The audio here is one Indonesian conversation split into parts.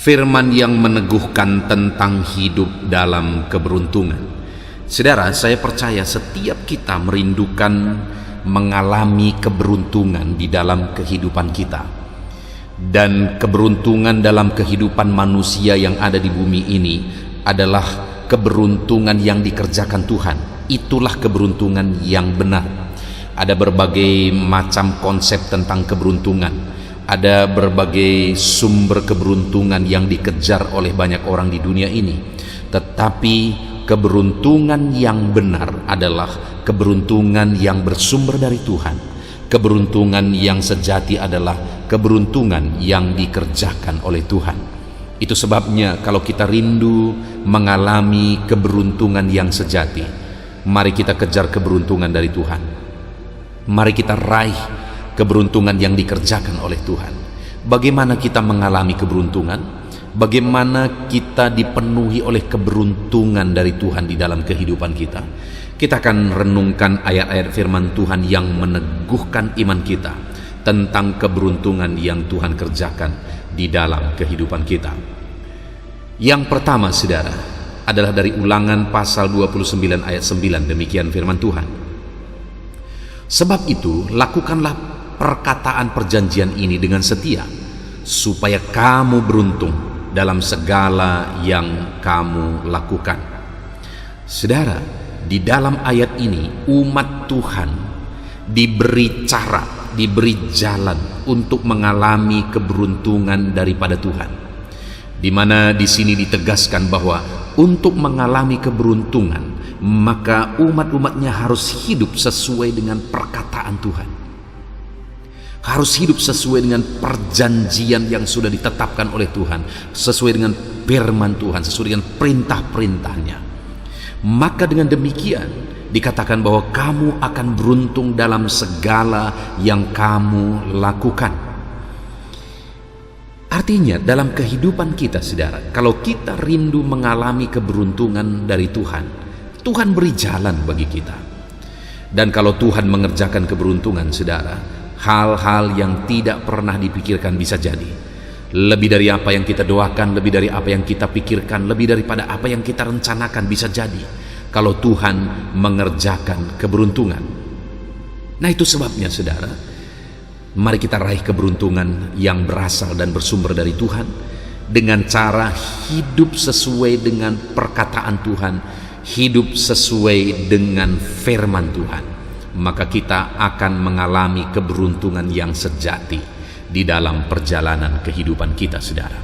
Firman yang meneguhkan tentang hidup dalam keberuntungan. Saudara, saya percaya setiap kita merindukan mengalami keberuntungan di dalam kehidupan kita. Dan keberuntungan dalam kehidupan manusia yang ada di bumi ini adalah keberuntungan yang dikerjakan Tuhan. Itulah keberuntungan yang benar. Ada berbagai macam konsep tentang keberuntungan. Ada berbagai sumber keberuntungan yang dikejar oleh banyak orang di dunia ini. Tetapi keberuntungan yang benar adalah keberuntungan yang bersumber dari Tuhan. Keberuntungan yang sejati adalah keberuntungan yang dikerjakan oleh Tuhan. Itu sebabnya kalau kita rindu mengalami keberuntungan yang sejati, mari kita kejar keberuntungan dari Tuhan. Mari kita raih keberuntungan yang dikerjakan oleh Tuhan. Bagaimana kita mengalami keberuntungan? Bagaimana kita dipenuhi oleh keberuntungan dari Tuhan di dalam kehidupan kita? Kita akan renungkan ayat-ayat firman Tuhan yang meneguhkan iman kita tentang keberuntungan yang Tuhan kerjakan di dalam kehidupan kita. Yang pertama, saudara, adalah dari Ulangan pasal 29 ayat 9. Demikian firman Tuhan. Sebab itu, lakukanlah perkataan perjanjian ini dengan setia, supaya kamu beruntung dalam segala yang kamu lakukan. Saudara, di dalam ayat ini umat Tuhan diberi cara, diberi jalan untuk mengalami keberuntungan daripada Tuhan. Di mana di sini ditegaskan bahwa untuk mengalami keberuntungan, maka umat-umatnya harus hidup sesuai dengan perkataan Tuhan. Harus hidup sesuai dengan perjanjian yang sudah ditetapkan oleh Tuhan, sesuai dengan firman Tuhan, sesuai dengan perintah-perintahnya. Maka dengan demikian dikatakan bahwa kamu akan beruntung dalam segala yang kamu lakukan. Artinya dalam kehidupan kita, saudara, kalau kita rindu mengalami keberuntungan dari Tuhan, Tuhan beri jalan bagi kita. Dan kalau Tuhan mengerjakan keberuntungan, saudara, hal-hal yang tidak pernah dipikirkan bisa jadi. Lebih dari apa yang kita doakan, lebih dari apa yang kita pikirkan, lebih daripada apa yang kita rencanakan bisa jadi kalau Tuhan mengerjakan keberuntungan. Nah, itu sebabnya, saudara, mari kita raih keberuntungan yang berasal dan bersumber dari Tuhan dengan cara hidup sesuai dengan perkataan Tuhan, hidup sesuai dengan firman Tuhan. Maka kita akan mengalami keberuntungan yang sejati di dalam perjalanan kehidupan kita, saudara.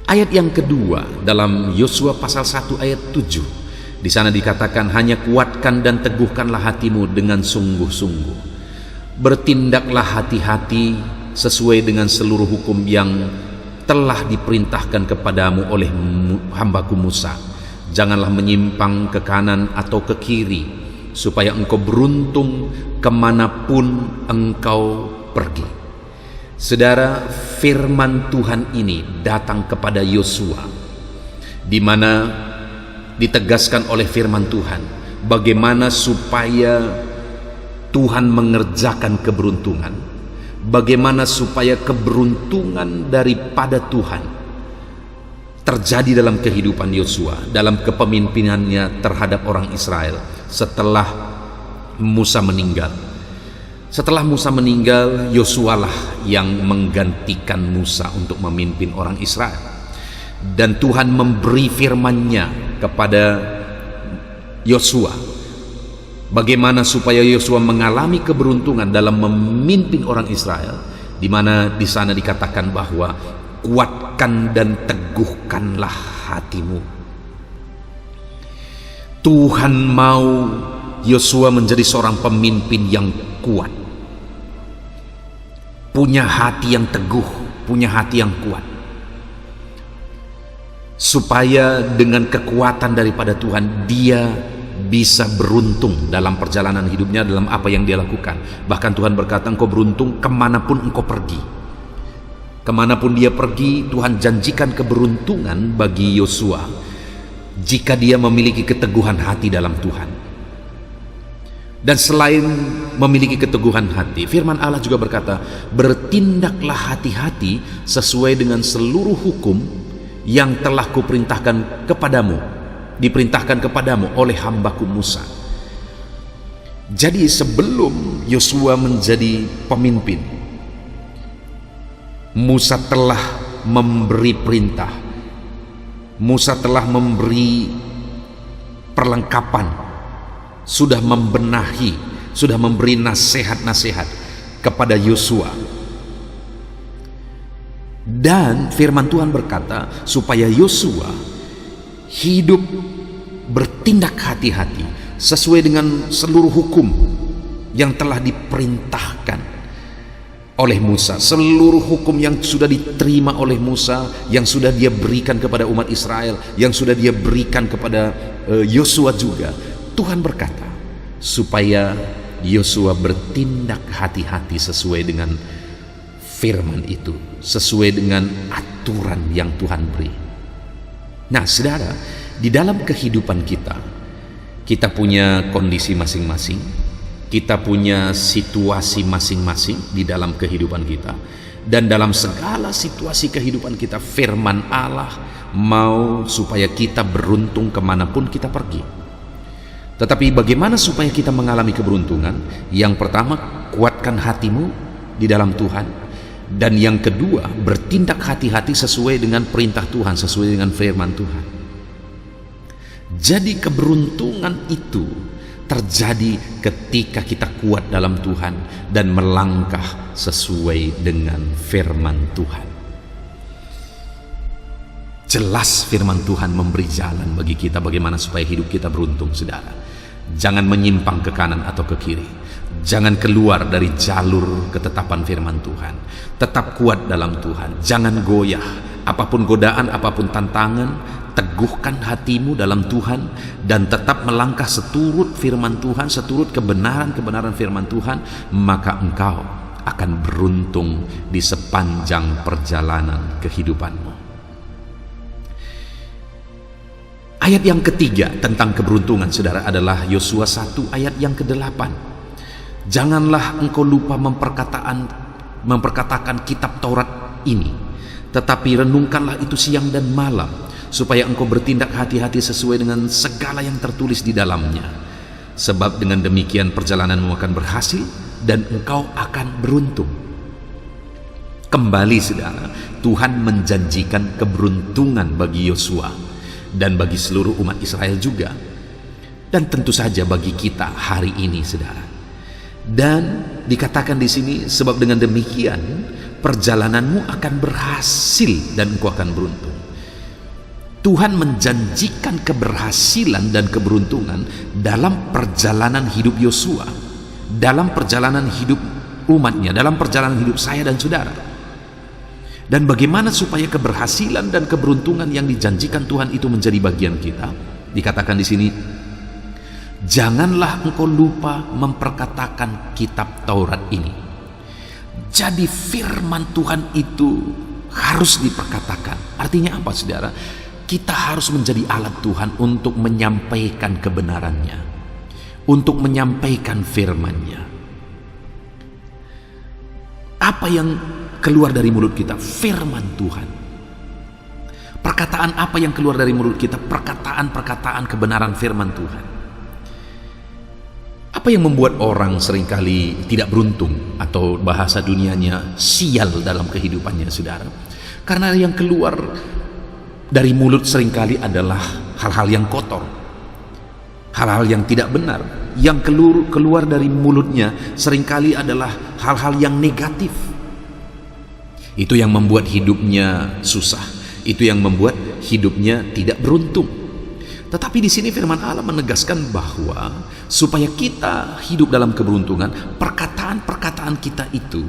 Ayat yang kedua dalam Yosua pasal 1 ayat 7. Di sana dikatakan, hanya kuatkan dan teguhkanlah hatimu dengan sungguh-sungguh. Bertindaklah hati-hati sesuai dengan seluruh hukum yang telah diperintahkan kepadamu oleh hambaku Musa. Janganlah menyimpang ke kanan atau ke kiri, supaya engkau beruntung kemanapun engkau pergi. Saudara, firman Tuhan ini datang kepada Yosua, di mana ditegaskan oleh firman Tuhan bagaimana supaya Tuhan mengerjakan keberuntungan, bagaimana supaya keberuntungan daripada Tuhan terjadi dalam kehidupan Yosua, dalam kepemimpinannya terhadap orang Israel setelah Musa meninggal. Setelah Musa meninggal, Yosua lah yang menggantikan Musa untuk memimpin orang Israel. Dan Tuhan memberi firman-Nya kepada Yosua, bagaimana supaya Yosua mengalami keberuntungan dalam memimpin orang Israel, di mana di sana dikatakan bahwa kuatkan dan teguhkanlah hatimu. Tuhan mau Yosua menjadi seorang pemimpin yang kuat, punya hati yang teguh, punya hati yang kuat, supaya dengan kekuatan daripada Tuhan dia bisa beruntung dalam perjalanan hidupnya, dalam apa yang dia lakukan. Bahkan Tuhan berkata, engkau beruntung kemanapun engkau pergi. Kemanapun dia pergi, Tuhan janjikan keberuntungan bagi Yosua jika dia memiliki keteguhan hati dalam Tuhan. Dan selain memiliki keteguhan hati, firman Allah juga berkata, bertindaklah hati-hati sesuai dengan seluruh hukum yang telah kuperintahkan kepadamu, diperintahkan kepadamu oleh hambaku Musa. Jadi sebelum Yosua menjadi pemimpin, Musa telah memberi perintah, Musa telah memberi perlengkapan, sudah membenahi, sudah memberi nasihat-nasihat kepada Yosua. Dan firman Tuhan berkata supaya Yosua hidup bertindak hati-hati sesuai dengan seluruh hukum yang telah diperintahkan oleh Musa, seluruh hukum yang sudah diterima oleh Musa, yang sudah dia berikan kepada umat Israel, yang sudah dia berikan kepada Yosua juga. Tuhan berkata supaya Yosua bertindak hati-hati sesuai dengan firman itu, sesuai dengan aturan yang Tuhan beri. Nah, saudara, di dalam kehidupan kita punya kondisi masing-masing, kita punya situasi masing-masing di dalam kehidupan kita, dan dalam segala situasi kehidupan kita, firman Allah mau supaya kita beruntung kemanapun kita pergi. Tetapi bagaimana supaya kita mengalami keberuntungan? Yang pertama, kuatkan hatimu di dalam Tuhan. Dan yang kedua, bertindak hati-hati sesuai dengan perintah Tuhan, sesuai dengan firman Tuhan. Jadi keberuntungan itu terjadi ketika kita kuat dalam Tuhan dan melangkah sesuai dengan firman Tuhan. Jelas firman Tuhan memberi jalan bagi kita bagaimana supaya hidup kita beruntung, saudara. Jangan menyimpang ke kanan atau ke kiri. Jangan keluar dari jalur ketetapan firman Tuhan. Tetap kuat dalam Tuhan. Jangan goyah. Apapun godaan, apapun tantangan, teguhkan hatimu dalam Tuhan dan tetap melangkah seturut firman Tuhan, seturut kebenaran-kebenaran firman Tuhan, maka engkau akan beruntung di sepanjang perjalanan kehidupanmu. Ayat yang ketiga tentang keberuntungan, saudara, adalah Yosua 1 ayat yang ke-8. Janganlah engkau lupa memperkatakan kitab Taurat ini, tetapi renungkanlah itu siang dan malam, supaya engkau bertindak hati-hati sesuai dengan segala yang tertulis di dalamnya. Sebab dengan demikian perjalananmu akan berhasil dan engkau akan beruntung. Kembali, saudara, Tuhan menjanjikan keberuntungan bagi Yosua dan bagi seluruh umat Israel juga, dan tentu saja bagi kita hari ini, saudara. Dan dikatakan di sini, sebab dengan demikian perjalananmu akan berhasil dan engkau akan beruntung. Tuhan menjanjikan keberhasilan dan keberuntungan dalam perjalanan hidup Yosua, dalam perjalanan hidup umatnya, dalam perjalanan hidup saya dan saudara. Dan bagaimana supaya keberhasilan dan keberuntungan yang dijanjikan Tuhan itu menjadi bagian kita? Dikatakan di sini, janganlah engkau lupa memperkatakan kitab Taurat ini. Jadi firman Tuhan itu harus diperkatakan. Artinya apa, saudara? Kita harus menjadi alat Tuhan untuk menyampaikan kebenarannya, untuk menyampaikan firman-Nya. Apa yang keluar dari mulut kita? Firman Tuhan. Perkataan apa yang keluar dari mulut kita? Perkataan-perkataan kebenaran firman Tuhan. Apa yang membuat orang seringkali tidak beruntung, atau bahasa dunianya sial dalam kehidupannya, saudara? Karena yang keluar dari mulut seringkali adalah hal-hal yang kotor, hal-hal yang tidak benar. Yang keluar dari mulutnya seringkali adalah hal-hal yang negatif. Itu yang membuat hidupnya susah, itu yang membuat hidupnya tidak beruntung. Tetapi di sini firman Allah menegaskan bahwa supaya kita hidup dalam keberuntungan, perkataan-perkataan kita itu,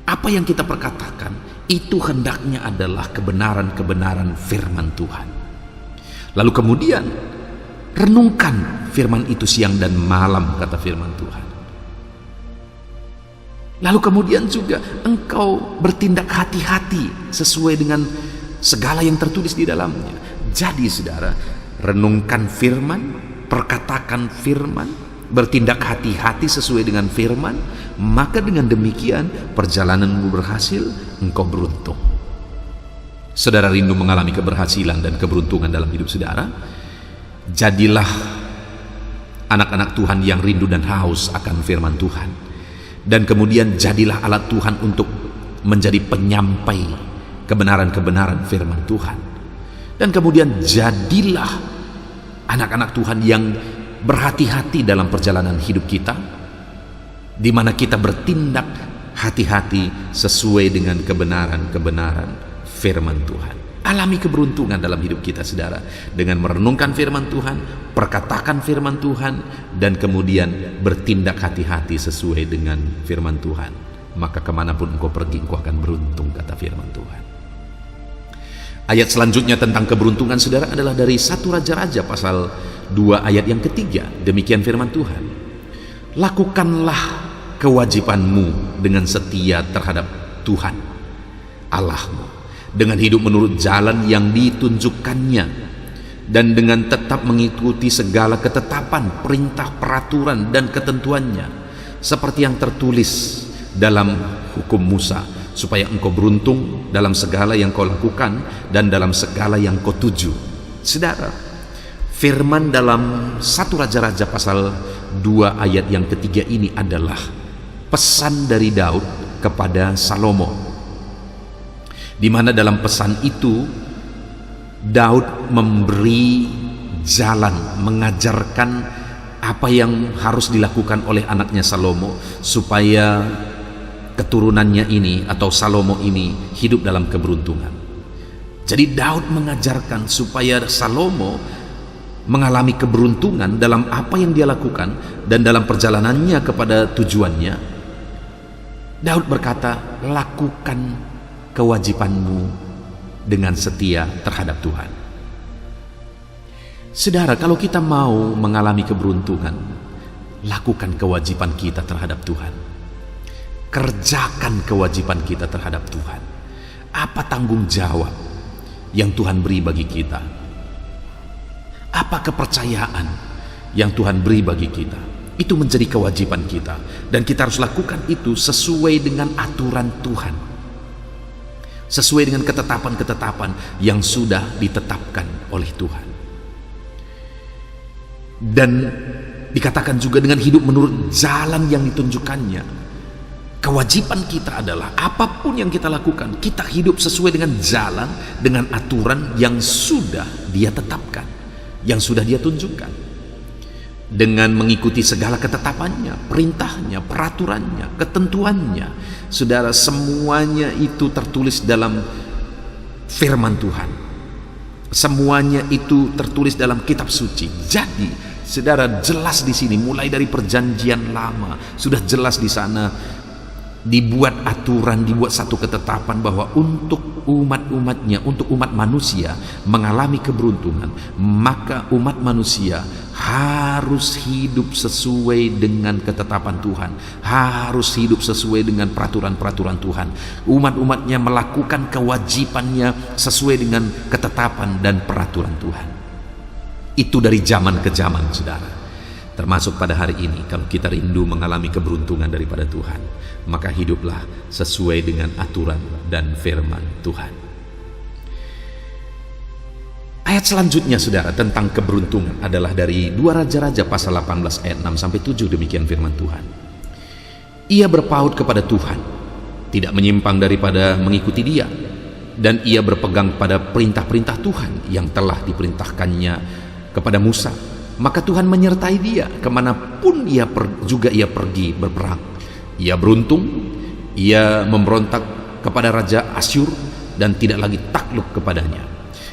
apa yang kita perkatakan, itu hendaknya adalah kebenaran-kebenaran firman Tuhan. Lalu kemudian renungkan firman itu siang dan malam, kata firman Tuhan. Lalu kemudian juga engkau bertindak hati-hati sesuai dengan segala yang tertulis di dalamnya. Jadi, saudara, renungkan firman, perkatakan firman, bertindak hati-hati sesuai dengan firman, maka dengan demikian perjalananmu berhasil, engkau beruntung. Saudara rindu mengalami keberhasilan dan keberuntungan dalam hidup saudara? Jadilah anak-anak Tuhan yang rindu dan haus akan firman Tuhan, dan kemudian jadilah alat Tuhan untuk menjadi penyampai kebenaran-kebenaran firman Tuhan. Dan kemudian jadilah anak-anak Tuhan yang berhati-hati dalam perjalanan hidup kita, di mana kita bertindak hati-hati sesuai dengan kebenaran-kebenaran firman Tuhan. Alami keberuntungan dalam hidup kita, saudara, dengan merenungkan firman Tuhan, perkatakan firman Tuhan, dan kemudian bertindak hati-hati sesuai dengan firman Tuhan. Maka kemanapun engkau pergi, engkau akan beruntung, kata firman Tuhan. Ayat selanjutnya tentang keberuntungan, saudara, adalah dari 1 Raja-Raja pasal 2 ayat yang ketiga. Demikian firman Tuhan, lakukanlah kewajibanmu dengan setia terhadap Tuhan Allahmu, dengan hidup menurut jalan yang ditunjukkannya, dan dengan tetap mengikuti segala ketetapan, perintah, peraturan, dan ketentuannya, seperti yang tertulis dalam hukum Musa, supaya engkau beruntung dalam segala yang kau lakukan dan dalam segala yang kau tuju. Saudara, firman dalam 1 Raja-Raja pasal 2 ayat yang ketiga ini adalah pesan dari Daud kepada Salomo, di mana dalam pesan itu Daud memberi jalan, mengajarkan apa yang harus dilakukan oleh anaknya Salomo supaya keturunannya ini atau Salomo ini hidup dalam keberuntungan. Jadi Daud mengajarkan supaya Salomo mengalami keberuntungan dalam apa yang dia lakukan dan dalam perjalanannya kepada tujuannya. Daud berkata, lakukan kewajibanmu dengan setia terhadap Tuhan. Saudara, kalau kita mau mengalami keberuntungan, lakukan kewajiban kita terhadap Tuhan. Kerjakan kewajiban kita terhadap Tuhan. Apa tanggung jawab yang Tuhan beri bagi kita? Apa kepercayaan yang Tuhan beri bagi kita? Itu menjadi kewajiban kita, dan kita harus lakukan itu sesuai dengan aturan Tuhan, sesuai dengan ketetapan-ketetapan yang sudah ditetapkan oleh Tuhan. Dan dikatakan juga dengan hidup menurut jalan yang ditunjukkannya. Kewajiban kita adalah apapun yang kita lakukan, kita hidup sesuai dengan jalan, dengan aturan yang sudah Dia tetapkan, yang sudah Dia tunjukkan, dengan mengikuti segala ketetapannya, perintahnya, peraturannya, ketentuannya. Saudara, semuanya itu tertulis dalam firman Tuhan. Semuanya itu tertulis dalam kitab suci. Jadi, saudara, jelas di sini mulai dari perjanjian lama sudah jelas di sana dibuat aturan, dibuat satu ketetapan bahwa untuk umat-umatnya, untuk umat manusia mengalami keberuntungan, maka umat manusia harus hidup sesuai dengan ketetapan Tuhan, harus hidup sesuai dengan peraturan-peraturan Tuhan. Umat-umatnya melakukan kewajibannya sesuai dengan ketetapan dan peraturan Tuhan. Itu dari zaman ke zaman, saudara. Termasuk pada hari ini, kalau kita rindu mengalami keberuntungan daripada Tuhan, maka hiduplah sesuai dengan aturan dan firman Tuhan. Ayat selanjutnya, saudara, tentang keberuntungan adalah dari 2 Raja-Raja pasal 18 ayat 6 sampai 7. Demikian firman Tuhan. Ia berpaut kepada Tuhan, tidak menyimpang daripada mengikuti Dia, dan ia berpegang pada perintah-perintah Tuhan yang telah diperintahkannya kepada Musa. Maka Tuhan menyertai dia kemanapun ia pergi berperang. Ia beruntung, ia memberontak kepada Raja Asyur dan tidak lagi takluk kepadanya.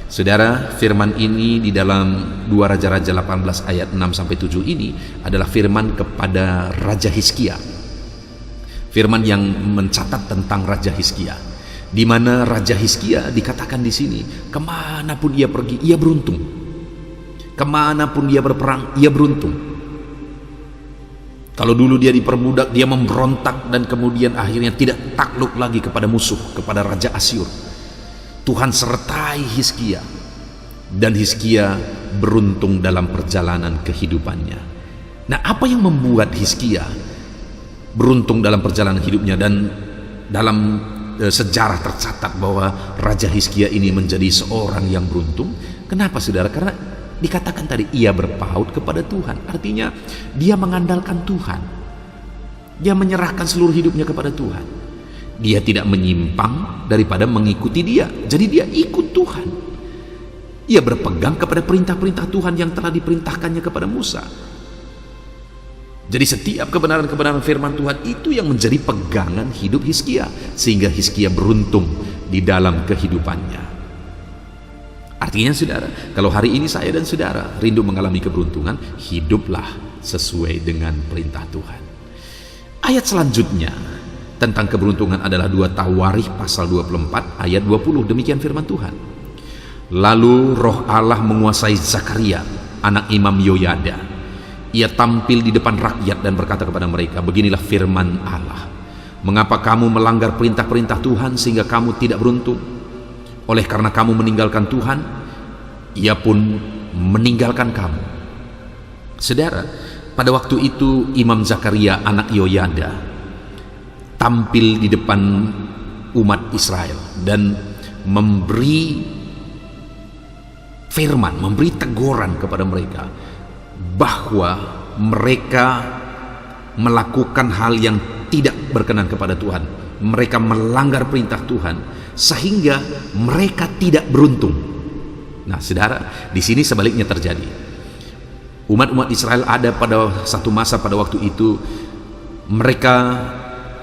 Saudara, firman ini di dalam 2 Raja-Raja 18 ayat 6-7 ini adalah firman kepada Raja Hizkia. Firman yang mencatat tentang Raja Hizkia, di mana Raja Hizkia dikatakan di sini, kemanapun ia pergi, ia beruntung. Kemanapun dia berperang, ia beruntung. Kalau dulu dia diperbudak, dia memberontak dan kemudian akhirnya tidak takluk lagi kepada musuh, kepada Raja Asyur. Tuhan sertai Hizkia, dan Hizkia beruntung dalam perjalanan kehidupannya. Nah, apa yang membuat Hizkia beruntung dalam perjalanan hidupnya, dan dalam sejarah tercatat bahwa Raja Hizkia ini menjadi seorang yang beruntung? Kenapa, saudara? Karena dikatakan tadi, ia berpaut kepada Tuhan. Artinya dia mengandalkan Tuhan. Dia menyerahkan seluruh hidupnya kepada Tuhan. Dia tidak menyimpang daripada mengikuti dia. Jadi dia ikut Tuhan. Ia berpegang kepada perintah-perintah Tuhan yang telah diperintahkannya kepada Musa. Jadi setiap kebenaran-kebenaran firman Tuhan itu yang menjadi pegangan hidup Hizkia, sehingga Hizkia beruntung di dalam kehidupannya. Artinya, saudara, kalau hari ini saya dan saudara rindu mengalami keberuntungan, hiduplah sesuai dengan perintah Tuhan. Ayat selanjutnya tentang keberuntungan adalah 2 Tawarikh pasal 24 ayat 20. Demikian firman Tuhan. Lalu roh Allah menguasai Zakaria, anak Imam Yoyada. Ia tampil di depan rakyat dan berkata kepada mereka, beginilah firman Allah. Mengapa kamu melanggar perintah-perintah Tuhan sehingga kamu tidak beruntung? Oleh karena kamu meninggalkan Tuhan, ia pun meninggalkan kamu. Saudara, pada waktu itu Imam Zakaria anak Yoyada tampil di depan umat Israel dan memberi firman, memberi teguran kepada mereka bahwa mereka melakukan hal yang tidak berkenan kepada Tuhan. Mereka melanggar perintah Tuhan sehingga mereka tidak beruntung. Nah, saudara, di sini sebaliknya terjadi. Umat-umat Israel ada pada satu masa pada waktu itu mereka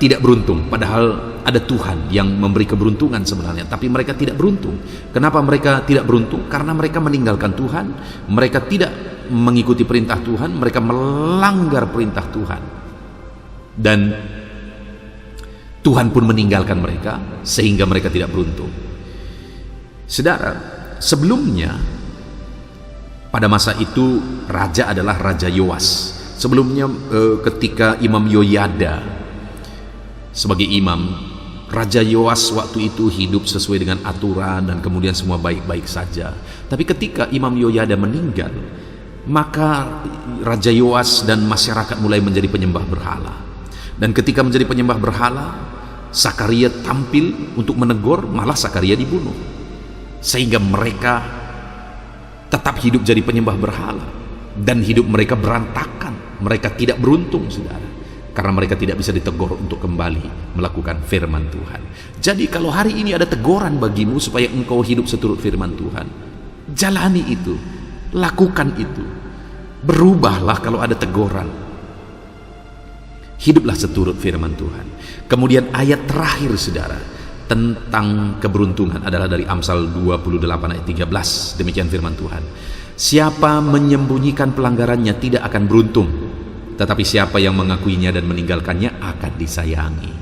tidak beruntung, padahal ada Tuhan yang memberi keberuntungan sebenarnya, tapi mereka tidak beruntung. Kenapa mereka tidak beruntung? Karena mereka meninggalkan Tuhan, mereka tidak mengikuti perintah Tuhan, mereka melanggar perintah Tuhan, dan Tuhan pun meninggalkan mereka sehingga mereka tidak beruntung. Saudara, sebelumnya pada masa itu raja adalah Raja Yoas. Sebelumnya ketika Imam Yoyada sebagai imam, Raja Yoas waktu itu hidup sesuai dengan aturan dan kemudian semua baik-baik saja. Tapi ketika Imam Yoyada meninggal, maka Raja Yoas dan masyarakat mulai menjadi penyembah berhala. Dan ketika menjadi penyembah berhala, Zakaria tampil untuk menegur, malah Zakaria dibunuh. Sehingga mereka tetap hidup jadi penyembah berhala, dan hidup mereka berantakan. Mereka tidak beruntung, saudara, karena mereka tidak bisa ditegur untuk kembali melakukan firman Tuhan. Jadi kalau hari ini ada teguran bagimu supaya engkau hidup seturut firman Tuhan, jalani itu, lakukan itu. Berubahlah kalau ada teguran, hiduplah seturut firman Tuhan. Kemudian ayat terakhir, saudara, tentang keberuntungan adalah dari Amsal 28 ayat 13. Demikian firman Tuhan. Siapa menyembunyikan pelanggarannya tidak akan beruntung, tetapi siapa yang mengakuinya dan meninggalkannya akan disayangi.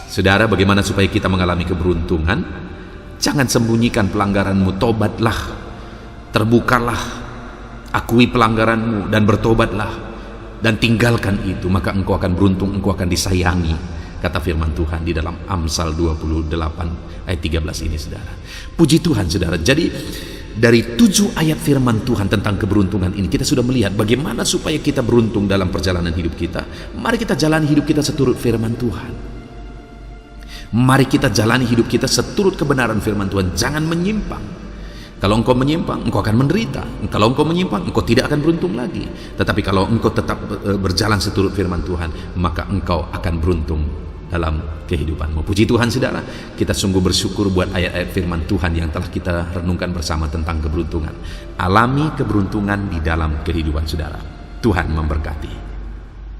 Saudara, bagaimana supaya kita mengalami keberuntungan? Jangan sembunyikan pelanggaranmu, tobatlah, terbukalah, akui pelanggaranmu dan bertobatlah, dan tinggalkan itu, maka engkau akan beruntung, engkau akan disayangi, kata firman Tuhan di dalam Amsal 28 ayat 13 ini, saudara. Puji Tuhan, saudara. Jadi dari 7 ayat firman Tuhan tentang keberuntungan ini, kita sudah melihat bagaimana supaya kita beruntung dalam perjalanan hidup kita. Mari kita jalani hidup kita seturut firman Tuhan. Mari kita jalani hidup kita seturut kebenaran firman Tuhan. Jangan menyimpang. Kalau engkau menyimpang, engkau akan menderita. Kalau engkau menyimpang, engkau tidak akan beruntung lagi. Tetapi kalau engkau tetap berjalan seturut firman Tuhan, maka engkau akan beruntung dalam kehidupanmu. Puji Tuhan, saudara. Kita sungguh bersyukur buat ayat-ayat firman Tuhan yang telah kita renungkan bersama tentang keberuntungan. Alami keberuntungan di dalam kehidupan saudara. Tuhan memberkati.